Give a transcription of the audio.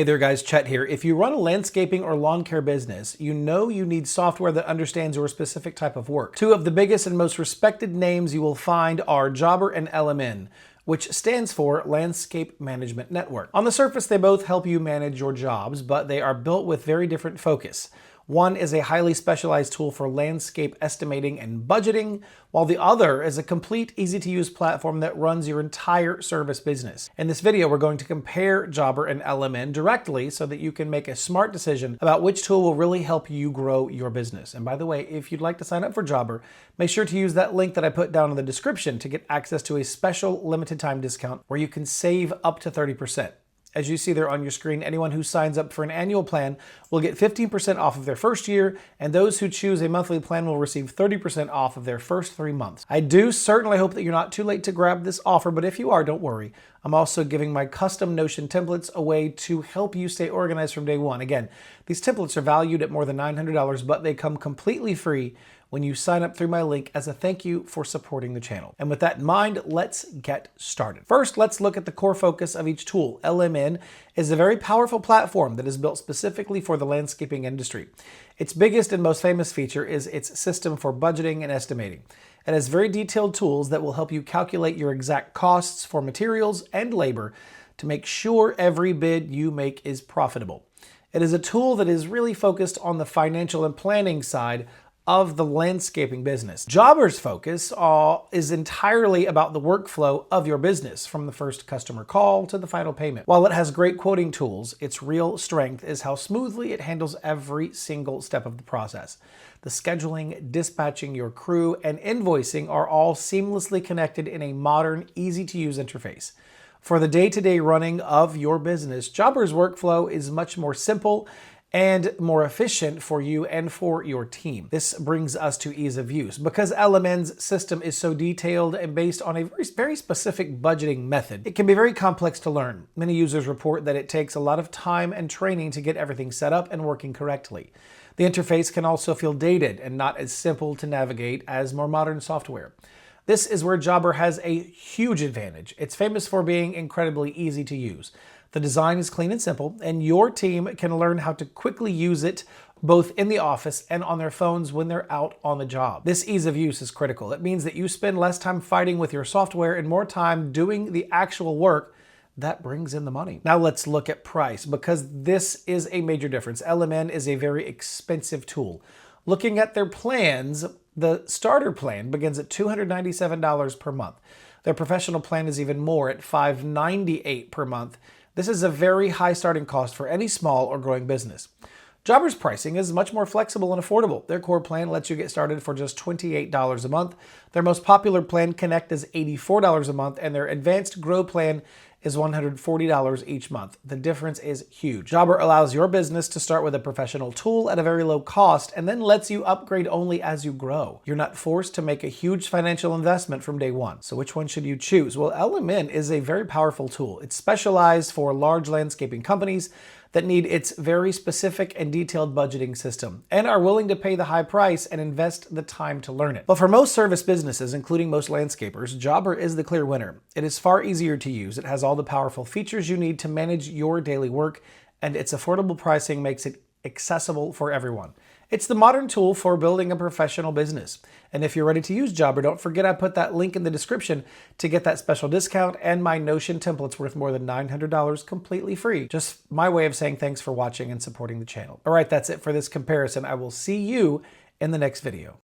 Hey there guys, Chet here. If you run a landscaping or lawn care business, you know you need software that understands your specific type of work. Two of the biggest and most respected names you will find are Jobber and LMN, which stands for Landscape Management Network. On the surface, they both help you manage your jobs, but they are built with very different focus. One is a highly specialized tool for landscape estimating and budgeting, while the other is a complete, easy-to-use platform that runs your entire service business. In this video, we're going to compare Jobber and LMN directly so that you can make a smart decision about which tool will really help you grow your business. And by the way, if you'd like to sign up for Jobber, make sure to use that link that I put down in the description to get access to a special limited time discount where you can save up to 30%. As you see there on your screen, anyone who signs up for an annual plan will get 15% off of their first year, and those who choose a monthly plan will receive 30% off of their first 3 months. I do certainly hope that you're not too late to grab this offer, but if you are, don't worry. I'm also giving my custom Notion templates away to help you stay organized from day one. Again, these templates are valued at more than $900, but they come completely free when you sign up through my link as a thank you for supporting the channel. And with that in mind, let's get started. First, let's look at the core focus of each tool. LMN is a very powerful platform that is built specifically for the landscaping industry. Its biggest and most famous feature is its system for budgeting and estimating. It has very detailed tools that will help you calculate your exact costs for materials and labor to make sure every bid you make is profitable. It is a tool that is really focused on the financial and planning side of the landscaping business. Jobber's focus is entirely about the workflow of your business, from the first customer call to the final payment. While it has great quoting tools, its real strength is how smoothly it handles every single step of the process. The scheduling, dispatching your crew, and invoicing are all seamlessly connected in a modern, easy-to-use interface. For the day-to-day running of your business, Jobber's workflow is much more simple and more efficient for you and for your team. This brings us to ease of use. Because LMN's system is so detailed and based on a very specific budgeting method, it can be very complex to learn. Many users report that it takes a lot of time and training to get everything set up and working correctly. The interface can also feel dated and not as simple to navigate as more modern software. This is where Jobber has a huge advantage. It's famous for being incredibly easy to use. The design is clean and simple, and your team can learn how to quickly use it both in the office and on their phones when they're out on the job. This ease of use is critical. It means that you spend less time fighting with your software and more time doing the actual work that brings in the money. Now let's look at price, because this is a major difference. LMN is a very expensive tool. Looking at their plans, the starter plan begins at $297 per month. Their professional plan is even more at $598 per month. This is a very high starting cost for any small or growing business. Jobber's pricing is much more flexible and affordable. Their core plan lets you get started for just $28 a month. Their most popular plan, Connect, is $84 a month, and their Advanced Grow plan is $140 each month. The difference is huge. Jobber allows your business to start with a professional tool at a very low cost and then lets you upgrade only as you grow. You're not forced to make a huge financial investment from day one. So which one should you choose? Well, LMN is a very powerful tool. It's specialized for large landscaping companies that need its very specific and detailed budgeting system and are willing to pay the high price and invest the time to learn it. But for most service businesses, including most landscapers, Jobber is the clear winner. It is far easier to use. It has all the powerful features you need to manage your daily work, and its affordable pricing makes it accessible for everyone. It's the modern tool for building a professional business. And if you're ready to use Jobber, don't forget I put that link in the description to get that special discount and my Notion templates worth more than $900 completely free. Just my way of saying thanks for watching and supporting the channel. All right, that's it for this comparison. I will see you in the next video.